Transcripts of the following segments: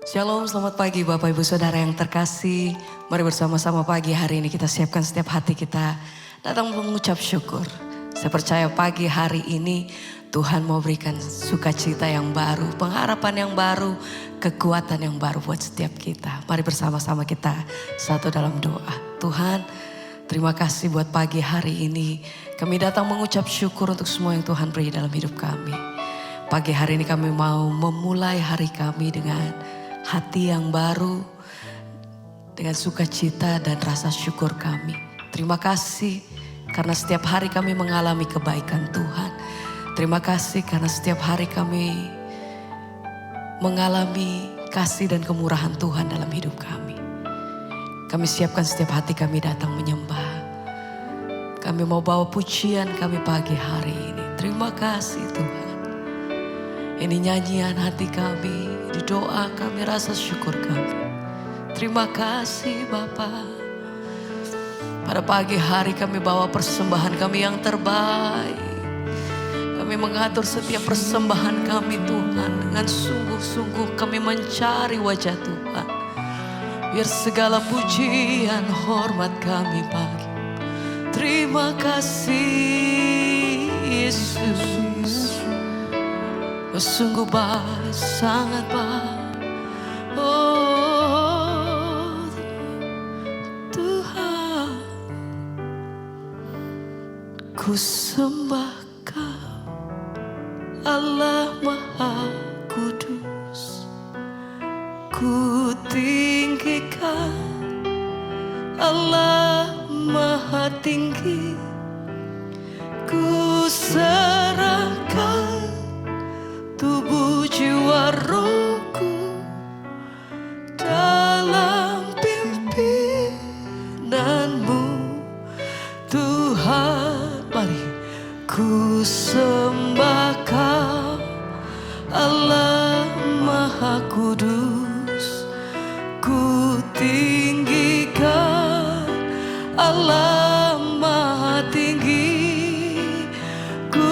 Shalom, selamat pagi Bapak Ibu Saudara yang terkasih. Mari bersama-sama pagi hari ini kita siapkan setiap hati kita datang mengucap syukur. Saya percaya pagi hari ini Tuhan mau berikan sukacita yang baru, pengharapan yang baru, kekuatan yang baru buat setiap kita. Mari bersama-sama kita satu dalam doa. Tuhan, terima kasih buat pagi hari ini. Kami datang mengucap syukur untuk semua yang Tuhan beri dalam hidup kami. Pagi hari ini kami mau memulai hari kami dengan hati yang baru, dengan sukacita dan rasa syukur kami. Terima kasih karena setiap hari kami mengalami kebaikan Tuhan. Terima kasih karena setiap hari kami mengalami kasih dan kemurahan Tuhan dalam hidup kami. Kami siapkan setiap hati kami datang menyembah. Kami mau bawa pujian kami pagi hari ini. Terima kasih Tuhan. Ini nyanyian hati kami, di doa kami, rasa syukur kami. Terima kasih Bapa. Pada pagi hari kami bawa persembahan kami yang terbaik. Kami mengatur setiap persembahan kami Tuhan. Dengan sungguh-sungguh kami mencari wajah Tuhan. Biar segala pujian hormat kami bagi. Terima kasih Yesus. Sungguh baik, sangat baik. Oh Tuhan, ku sembah Kau, Allah Maha Kudus. Ku tinggikan Allah Maha Tinggi. Ku serahkan tubuh jiwa rohku dalam pimpinanmu Tuhan. Mari ku sembah Kau, Allah Maha Kudus. Ku tinggikan Allah Maha Tinggi. Ku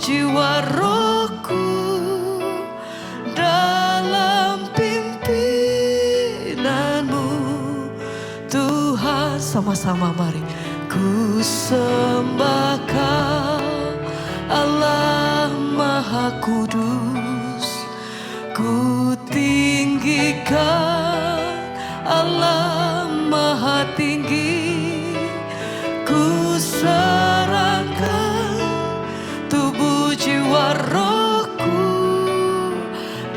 jiwa rohku dalam pimpinanmu Tuhan. Sama-sama mari. Ku sembah Kau, Allah Maha Kudus. Ku tinggikan Allah Maha Tinggi. Ku serahkan tubuh jiwa rohku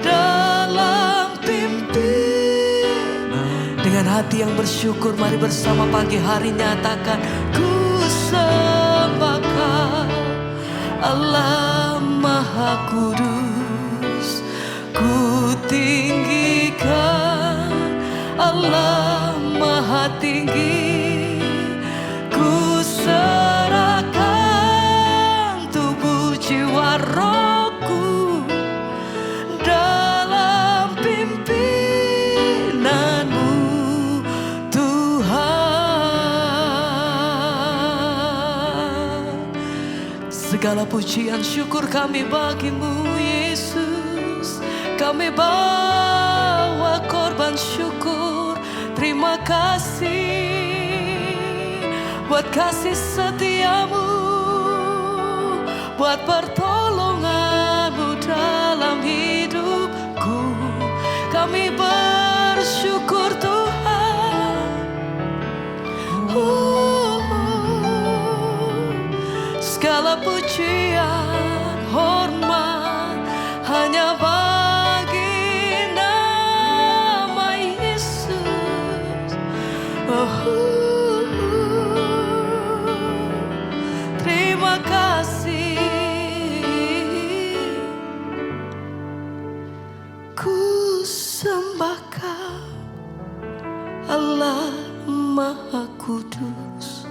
dalam pimpin. Dengan hati yang bersyukur mari bersama pagi hari nyatakan, ku sembah Kau, Allah Maha Kudus. Ku tinggikan Allah Maha Tinggi. Ku serahkan jiwa rohku dalam pimpinanmu Tuhan. Segala pujian syukur kami bagimu Yesus. Kami bawa korban syukur. Terima kasih buat kasih setiamu, buat pertolonganmu dalam hidupku. Kami bersyukur Tuhan. Segala pujian hormat hanya bagi nama Yesus. Terima kasih. Ku sembah Kau, Allah Maha Kudus.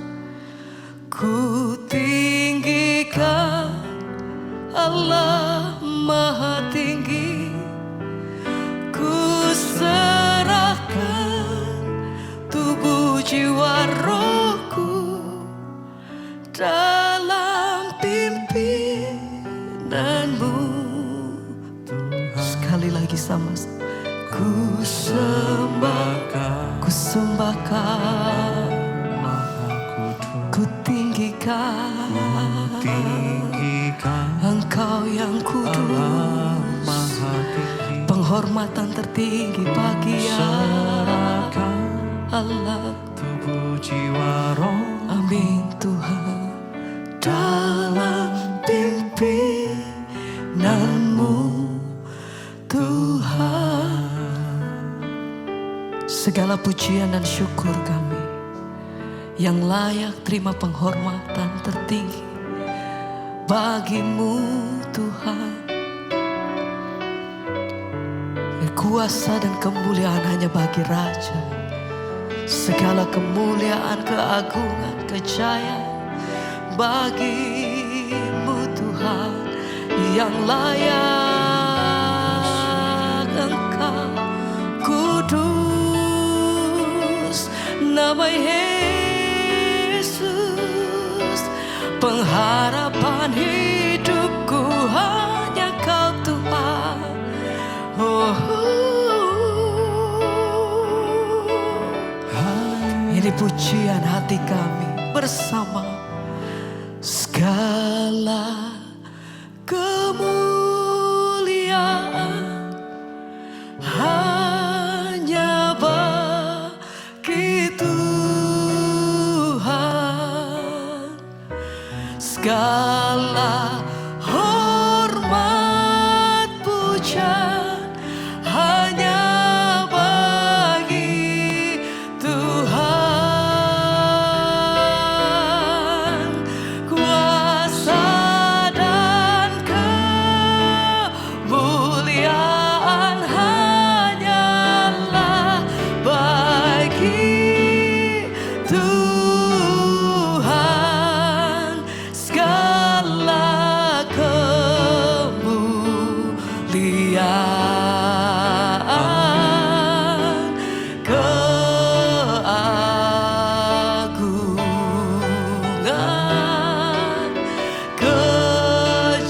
Ku tinggikan Allah Maha Tinggi. Ku serahkan tubuh jiwa rohku dalam pimpinanmu sekali lagi sama-sama. Ku sembahkan, ku sembahkan, ku tinggikan, Engkau yang kudus, penghormatan tertinggi bagi Allah, tubuh jiwa roh. Amin Tuhan. Dalam pimpinanmu Tuhan, segala pujian dan syukur kami yang layak terima penghormatan tertinggi bagimu Tuhan. Kuasa dan kemuliaan hanya bagi Raja. Segala kemuliaan, keagungan, kejayaan bagimu Tuhan yang layak. Engkau kudus, nama Yesus, pengharapan hidupku hanya Kau Tuhan. Ini pujian hati kami bersama. Segala kemuliaan hanya bagi Tuhan. Segala hormat pujian hanya bagi Tuhan. Kuasa dan kemuliaan hanyalah bagi Tuhan. Segala kemuliaan, keagungan, kejayaan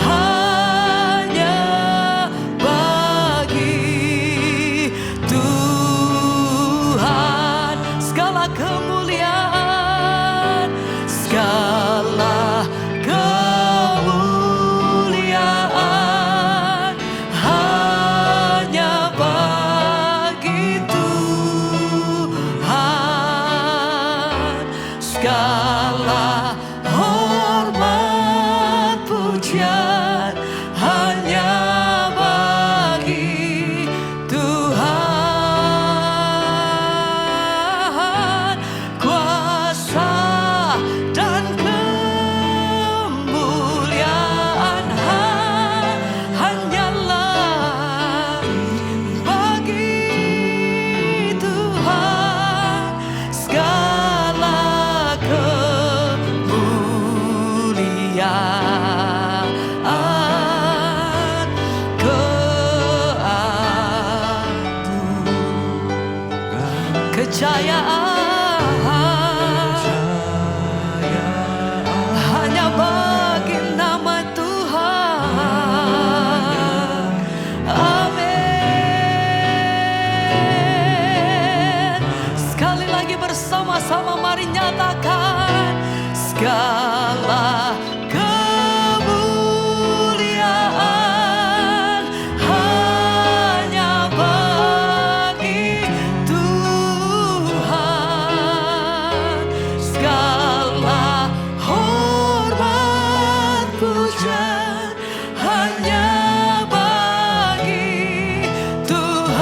hanya bagi Tuhan. Segala kemuliaan, segala kemuliaan hanya bagi Tuhan. Segala hormat pujian hanya bagi Tuhan. Kuasa dan kemuliaan hanyalah bagi Tuhan. Segala kemuliaan, keagungan, kejayaan hanya bagi nama Tuhan. Amin. Sekali lagi bersama-sama mari nyatakan. Segala kemuliaan hanya bagi Tuhan. Segala hormat pujian hanya bagi Tuhan.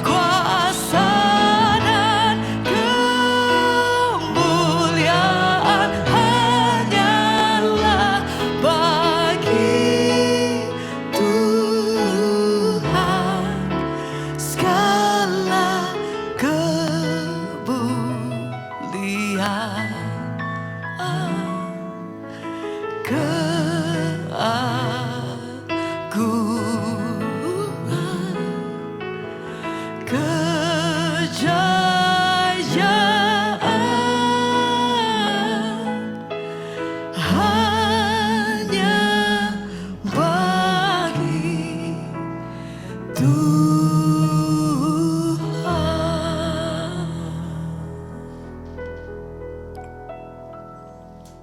Kuasa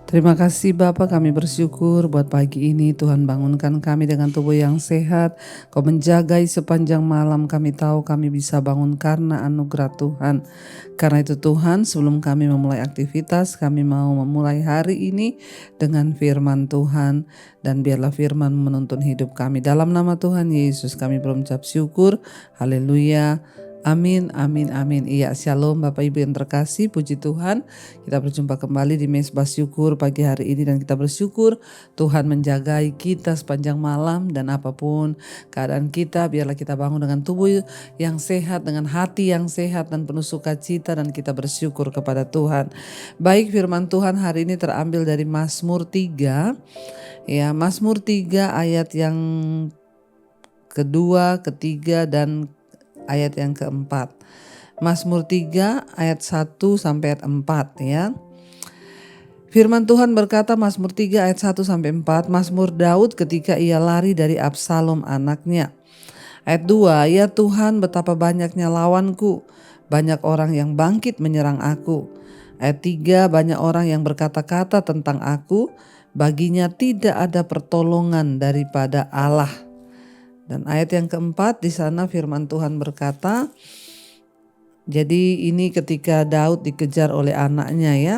Terima kasih Bapa, kami bersyukur buat pagi ini Tuhan bangunkan kami dengan tubuh yang sehat. Kau menjagai sepanjang malam, kami tahu kami bisa bangun karena anugerah Tuhan. Karena itu Tuhan, sebelum kami memulai aktivitas, kami mau memulai hari ini dengan firman Tuhan. Dan biarlah firman menuntun hidup kami. Dalam nama Tuhan Yesus kami berucap syukur. Haleluya. Amin, amin, amin. Iya, shalom Bapak Ibu yang terkasih, puji Tuhan. Kita berjumpa kembali di Mezbah Syukur pagi hari ini dan kita bersyukur Tuhan menjagai kita sepanjang malam dan apapun keadaan kita, biarlah kita bangun dengan tubuh yang sehat, dengan hati yang sehat dan penuh sukacita dan kita bersyukur kepada Tuhan. Baik, firman Tuhan hari ini terambil dari Mazmur 3. Ya, Mazmur 3 ayat yang kedua, ketiga dan ayat yang keempat. Mazmur 3 ayat 1 sampai ayat 4 ya. Firman Tuhan berkata, Mazmur 3 ayat 1 sampai 4, Mazmur Daud ketika ia lari dari Absalom anaknya. Ayat 2, ya Tuhan betapa banyaknya lawanku, banyak orang yang bangkit menyerang aku. Ayat 3, banyak orang yang berkata-kata tentang aku, baginya tidak ada pertolongan daripada Allah. Dan ayat yang keempat di sana firman Tuhan berkata, jadi ini ketika Daud dikejar oleh anaknya ya.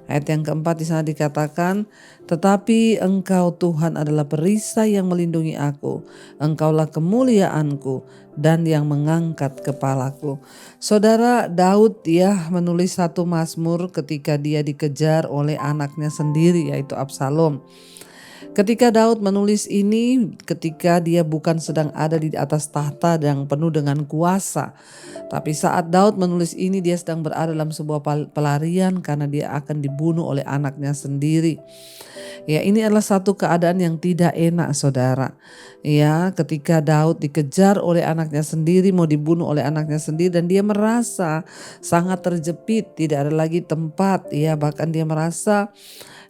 Ayat yang keempat di sana dikatakan, tetapi Engkau Tuhan adalah perisai yang melindungi aku. Engkaulah kemuliaanku dan yang mengangkat kepalaku. Saudara, Daud ya menulis satu mazmur ketika dia dikejar oleh anaknya sendiri yaitu Absalom. Ketika Daud menulis ini, ketika dia bukan sedang ada di atas tahta yang penuh dengan kuasa. Tapi saat Daud menulis ini, dia sedang berada dalam sebuah pelarian karena dia akan dibunuh oleh anaknya sendiri. Ya, ini adalah satu keadaan yang tidak enak saudara. Ya, ketika Daud dikejar oleh anaknya sendiri, mau dibunuh oleh anaknya sendiri dan dia merasa sangat terjepit, tidak ada lagi tempat. Ya, bahkan dia merasa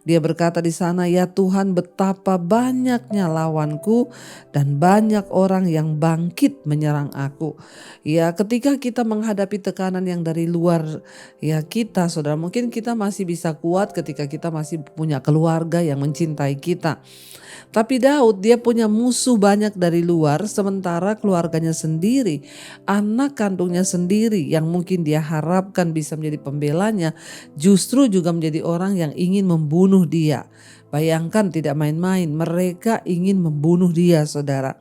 dia berkata di sana, ya Tuhan betapa banyaknya lawanku dan banyak orang yang bangkit menyerang aku. Ya, ketika kita menghadapi tekanan yang dari luar ya kita saudara, mungkin kita masih bisa kuat ketika kita masih punya keluarga yang mencintai kita. Tapi Daud dia punya musuh banyak dari luar, sementara keluarganya sendiri, anak kandungnya sendiri yang mungkin dia harapkan bisa menjadi pembelanya, justru juga menjadi orang yang ingin membunuh dia. Bayangkan tidak main-main, mereka ingin membunuh dia saudara.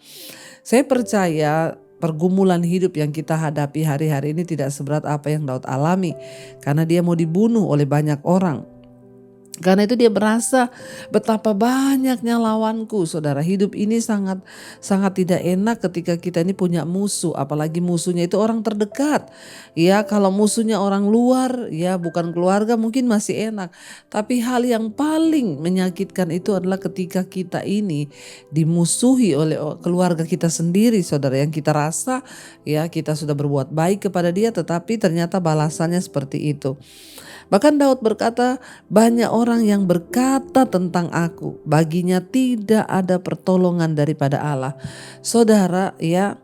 Saya percaya pergumulan hidup yang kita hadapi hari-hari ini tidak seberat apa yang Daud alami, karena dia mau dibunuh oleh banyak orang. Karena itu dia merasa betapa banyaknya lawanku. Saudara, hidup ini sangat tidak enak ketika kita ini punya musuh, apalagi musuhnya itu orang terdekat. Ya, kalau musuhnya orang luar, ya bukan keluarga mungkin masih enak. Tapi hal yang paling menyakitkan itu adalah ketika kita ini dimusuhi oleh keluarga kita sendiri, saudara, yang kita rasa ya kita sudah berbuat baik kepada dia, tetapi ternyata balasannya seperti itu. Bahkan Daud berkata, banyak orang yang berkata tentang aku, baginya tidak ada pertolongan daripada Allah. Saudara ya,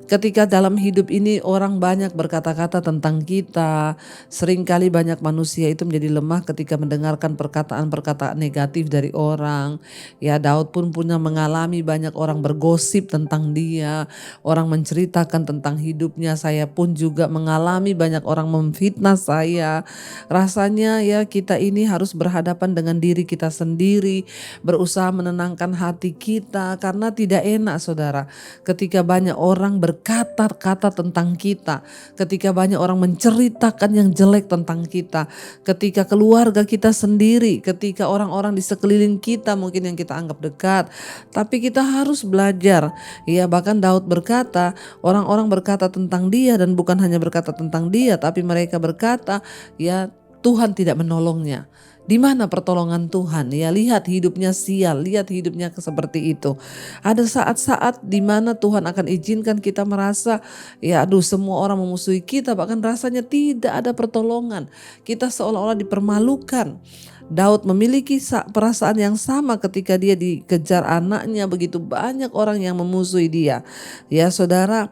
ketika dalam hidup ini orang banyak berkata-kata tentang kita, seringkali banyak manusia itu menjadi lemah ketika mendengarkan perkataan-perkataan negatif dari orang. Ya, Daud pun punya mengalami banyak orang bergosip tentang dia, orang menceritakan tentang hidupnya. Saya pun juga mengalami banyak orang memfitnah saya. Rasanya ya kita ini harus berhadapan dengan diri kita sendiri, berusaha menenangkan hati kita karena tidak enak saudara. Ketika banyak orang berkata-kata tentang kita, ketika banyak orang menceritakan yang jelek tentang kita, ketika keluarga kita sendiri, ketika orang-orang di sekeliling kita mungkin yang kita anggap dekat, tapi kita harus belajar. Ya, bahkan Daud berkata, orang-orang berkata tentang dia dan bukan hanya berkata tentang dia, tapi mereka berkata, ya Tuhan tidak menolongnya. Di mana pertolongan Tuhan? Ya, lihat hidupnya sial, lihat hidupnya seperti itu. Ada saat-saat di mana Tuhan akan izinkan kita merasa, ya aduh semua orang memusuhi kita, bahkan rasanya tidak ada pertolongan. Kita seolah-olah dipermalukan. Daud memiliki perasaan yang sama ketika dia dikejar anaknya, begitu banyak orang yang memusuhi dia. Ya saudara,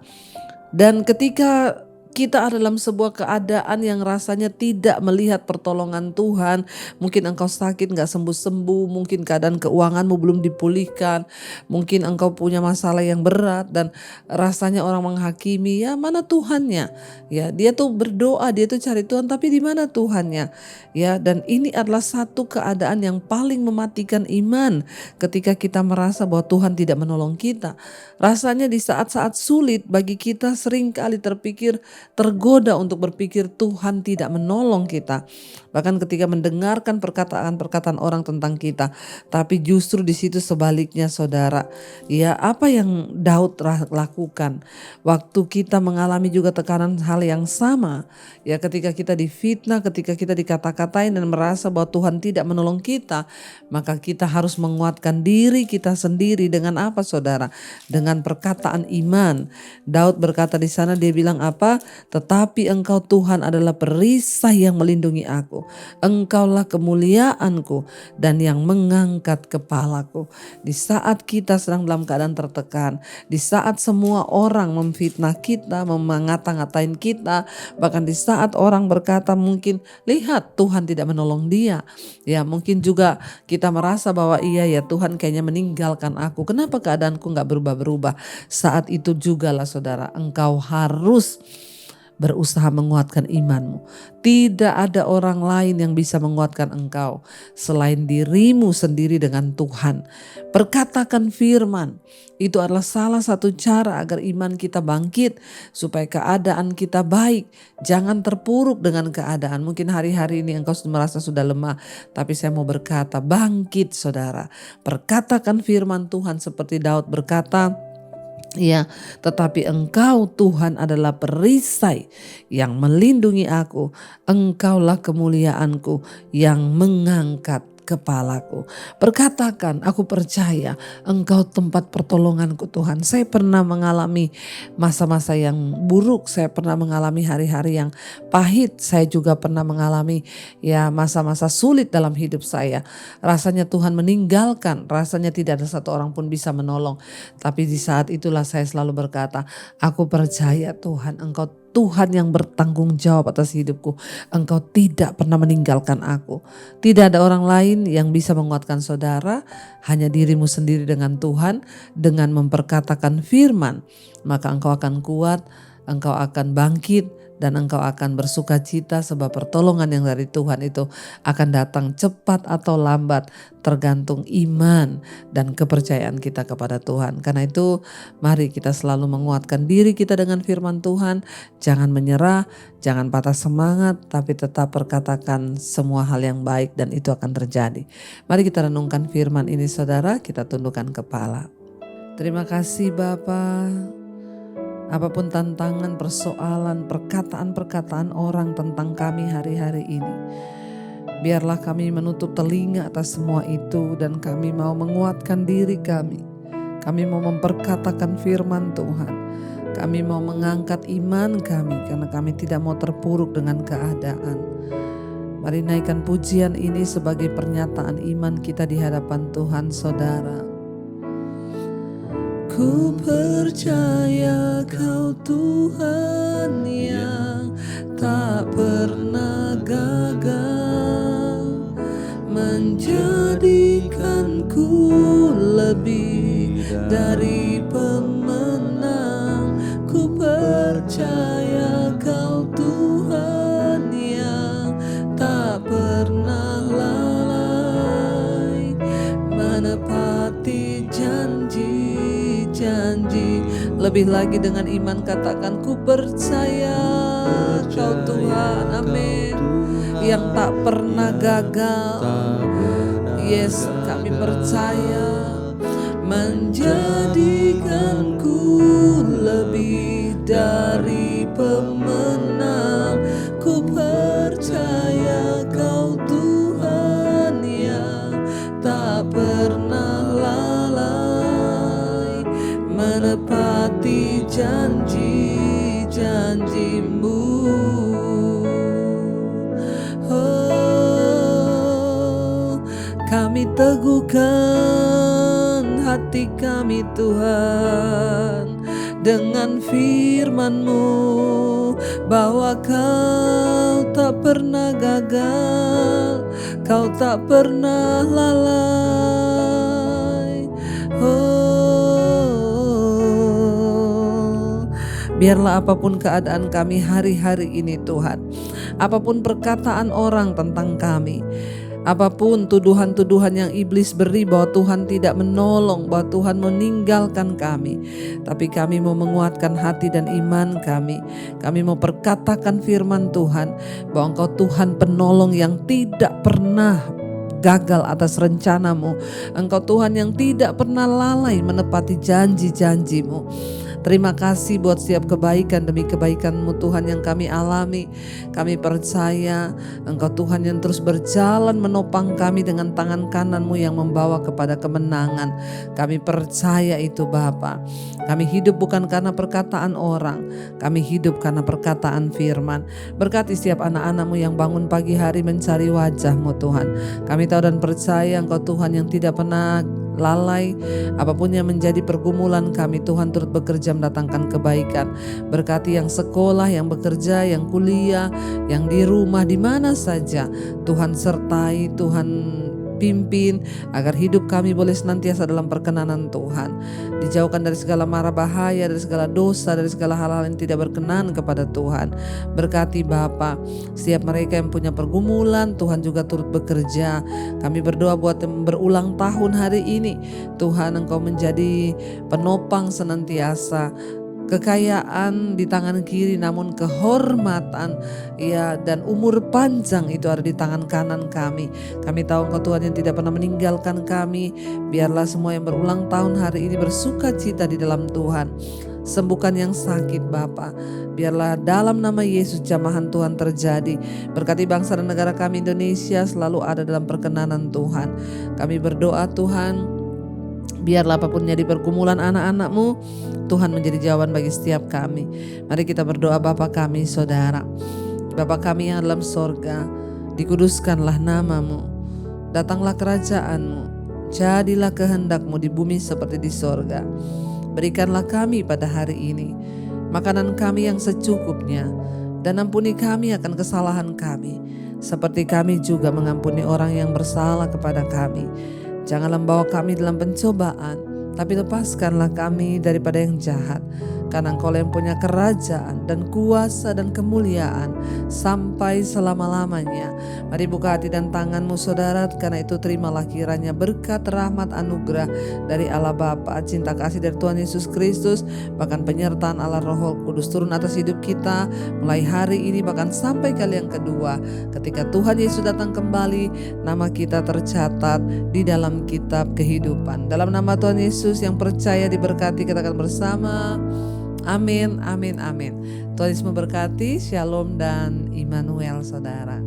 dan ketika kita ada dalam sebuah keadaan yang rasanya tidak melihat pertolongan Tuhan. Mungkin engkau sakit gak sembuh-sembuh, mungkin keadaan keuanganmu belum dipulihkan, mungkin engkau punya masalah yang berat dan rasanya orang menghakimi, ya mana Tuhannya? Ya, dia tuh berdoa, dia tuh cari Tuhan, tapi di mana Tuhannya? Ya, dan ini adalah satu keadaan yang paling mematikan iman ketika kita merasa bahwa Tuhan tidak menolong kita. Rasanya di saat-saat sulit bagi kita sering kali tergoda untuk berpikir Tuhan tidak menolong kita. Bahkan ketika mendengarkan perkataan-perkataan orang tentang kita. Tapi justru di situ sebaliknya saudara. Ya, apa yang Daud lakukan waktu kita mengalami juga tekanan hal yang sama. Ya, ketika kita difitnah, ketika kita dikata-katain dan merasa bahwa Tuhan tidak menolong kita, maka kita harus menguatkan diri kita sendiri dengan apa saudara? Dengan perkataan iman. Daud berkata di sana, dia bilang apa? Tetapi Engkau Tuhan adalah perisai yang melindungi aku. Engkaulah kemuliaanku dan yang mengangkat kepalaku. Di saat kita sedang dalam keadaan tertekan, di saat semua orang memfitnah kita, mengata-ngatain kita, bahkan di saat orang berkata mungkin lihat Tuhan tidak menolong dia. Ya, mungkin juga kita merasa bahwa iya ya Tuhan kayaknya meninggalkan aku. Kenapa keadaanku gak berubah-berubah? Saat itu jugalah saudara, engkau harus berusaha menguatkan imanmu. Tidak ada orang lain yang bisa menguatkan engkau selain dirimu sendiri dengan Tuhan. Perkatakan firman. Itu adalah salah satu cara agar iman kita bangkit, supaya keadaan kita baik. Jangan terpuruk dengan keadaan. Mungkin hari-hari ini engkau merasa sudah lemah, tapi saya mau berkata, bangkit saudara. Perkatakan firman Tuhan seperti Daud berkata, ya, tetapi Engkau Tuhan adalah perisai yang melindungi aku. Engkaulah kemuliaanku yang mengangkat kepalaku. Perkatakan, aku percaya Engkau tempat pertolonganku Tuhan. Saya pernah mengalami masa-masa yang buruk, saya pernah mengalami hari-hari yang pahit, saya juga pernah mengalami ya masa-masa sulit dalam hidup saya. Rasanya Tuhan meninggalkan, rasanya tidak ada satu orang pun bisa menolong. Tapi di saat itulah saya selalu berkata, aku percaya Tuhan, Engkau Tuhan yang bertanggung jawab atas hidupku. Engkau tidak pernah meninggalkan aku. Tidak ada orang lain yang bisa menguatkan saudara, hanya dirimu sendiri dengan Tuhan. Dengan memperkatakan firman, maka engkau akan kuat, engkau akan bangkit, dan engkau akan bersuka cita, sebab pertolongan yang dari Tuhan itu akan datang cepat atau lambat, tergantung iman dan kepercayaan kita kepada Tuhan. Karena itu mari kita selalu menguatkan diri kita dengan firman Tuhan. Jangan menyerah, jangan patah semangat, tapi tetap perkatakan semua hal yang baik dan itu akan terjadi. Mari kita renungkan firman ini saudara, kita tundukkan kepala. Terima kasih Bapa. Apapun tantangan, persoalan, perkataan-perkataan orang tentang kami hari-hari ini, biarlah kami menutup telinga atas semua itu dan kami mau menguatkan diri kami. Kami mau memperkatakan firman Tuhan. Kami mau mengangkat iman kami karena kami tidak mau terpuruk dengan keadaan. Mari naikkan pujian ini sebagai pernyataan iman kita di hadapan Tuhan saudara. Ku percaya Kau Tuhan yang tak pernah gagal, menjadikanku lebih dari pemenang. Ku percaya Kau Tuhan yang tak pernah lalai, menepati janji. Lebih lagi dengan iman katakan, ku percaya Kau Tuhan, amin, yang tak pernah gagal. Yes, kami percaya, menjadikanku lebih dari pemenang. Ku percaya Kau Tuhan yang tak pernah lalai, menepati janji-janjimu. Oh, kami teguhkan hati kami Tuhan dengan firman-Mu bahwa Kau tak pernah gagal, Kau tak pernah lalai. Oh, biarlah apapun keadaan kami hari-hari ini Tuhan, apapun perkataan orang tentang kami, apapun tuduhan-tuduhan yang iblis beri bahwa Tuhan tidak menolong, bahwa Tuhan meninggalkan kami, tapi kami mau menguatkan hati dan iman kami. Kami mau perkatakan firman Tuhan bahwa Engkau Tuhan penolong yang tidak pernah gagal atas rencana-Mu. Engkau Tuhan yang tidak pernah lalai menepati janji-janji-Mu. Terima kasih buat setiap kebaikan demi kebaikan-Mu Tuhan yang kami alami. Kami percaya Engkau Tuhan yang terus berjalan menopang kami dengan tangan kanan-Mu yang membawa kepada kemenangan. Kami percaya itu Bapa. Kami hidup bukan karena perkataan orang, kami hidup karena perkataan firman. Berkati setiap anak-anak-Mu yang bangun pagi hari mencari wajah-Mu Tuhan. Kami tahu dan percaya Engkau Tuhan yang tidak pernah lalai. Apapun yang menjadi pergumulan kami, Tuhan turut bekerja mendatangkan kebaikan. Berkati yang sekolah, yang bekerja, yang kuliah, yang di rumah, di mana saja Tuhan sertai, Tuhan pimpin agar hidup kami boleh senantiasa dalam perkenanan Tuhan. Dijauhkan dari segala mara bahaya, dari segala dosa, dari segala hal-hal yang tidak berkenan kepada Tuhan. Berkati Bapa setiap mereka yang punya pergumulan, Tuhan juga turut bekerja. Kami berdoa buat yang berulang tahun hari ini, Tuhan Engkau menjadi penopang senantiasa. Kekayaan di tangan kiri, namun kehormatan ya dan umur panjang itu ada di tangan kanan kami. Kami tahu Engkau Tuhan yang tidak pernah meninggalkan kami. Biarlah semua yang berulang tahun hari ini bersuka cita di dalam Tuhan. Sembuhkan yang sakit Bapa. Biarlah dalam nama Yesus jamahan Tuhan terjadi. Berkati bangsa dan negara kami Indonesia selalu ada dalam perkenanan Tuhan. Kami berdoa Tuhan, biarlah apapun jadi pergumulan anak-anak-Mu, Tuhan menjadi jawaban bagi setiap kami. Mari kita berdoa. Bapa kami saudara, Bapa kami yang dalam sorga, dikuduskanlah nama-Mu, datanglah kerajaan-Mu, jadilah kehendak-Mu di bumi seperti di sorga. Berikanlah kami pada hari ini makanan kami yang secukupnya, dan ampuni kami akan kesalahan kami, seperti kami juga mengampuni orang yang bersalah kepada kami. Janganlah membawa kami dalam pencobaan, tapi lepaskanlah kami daripada yang jahat. Karena Engkau yang punya kerajaan dan kuasa dan kemuliaan sampai selama-lamanya. Mari buka hati dan tangan-Mu saudara, karena itu terimalah kiranya berkat, rahmat, anugerah dari Allah Bapa, cinta kasih dari Tuhan Yesus Kristus, bahkan penyertaan Allah Roh Kudus turun atas hidup kita mulai hari ini bahkan sampai kali yang kedua. Ketika Tuhan Yesus datang kembali, nama kita tercatat di dalam kitab kehidupan. Dalam nama Tuhan Yesus yang percaya diberkati, kita akan bersama. Amin, amin, amin. Tuhan Yesus memberkati. Shalom dan Immanuel saudara.